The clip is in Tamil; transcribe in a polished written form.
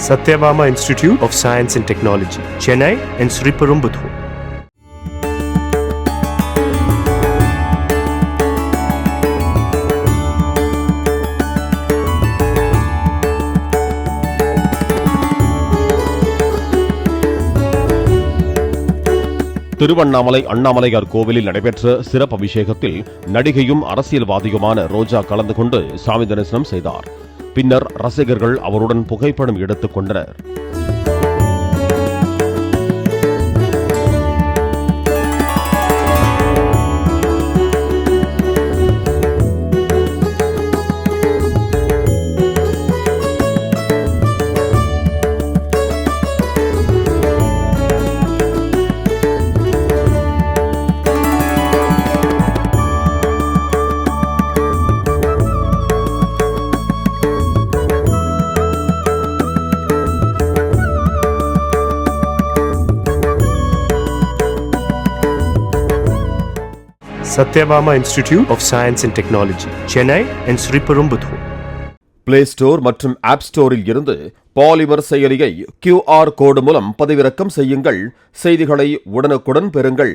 Satyabama Institute of Science and Technology, Chennai and Sriperumbudur. Tiruvannamalai Annamalaiyar கோவிலில் நடைபெற்ற சிறப்பு அபிஷேகத்தில் நடிகையும் அரசியல்வாதியுமான ரோஜா கலந்து கொண்டு சாமி தரிசனம் செய்தார். பின்னர் ரசிகர்கள் அவருடன் புகைப்படம் எடுத்துக் கொண்டனர். Satyabama Institute of Science and Technology, Chennai and Sriperumbudur. Play store மற்றும் ஆப் ஸ்டோரில் இருந்து பாலிமர் செயலியை QR கோடு மூலம் பதிவிறக்கம் செய்யுங்கள். செய்திகளை உடனுக்குடன் பெறுங்கள்.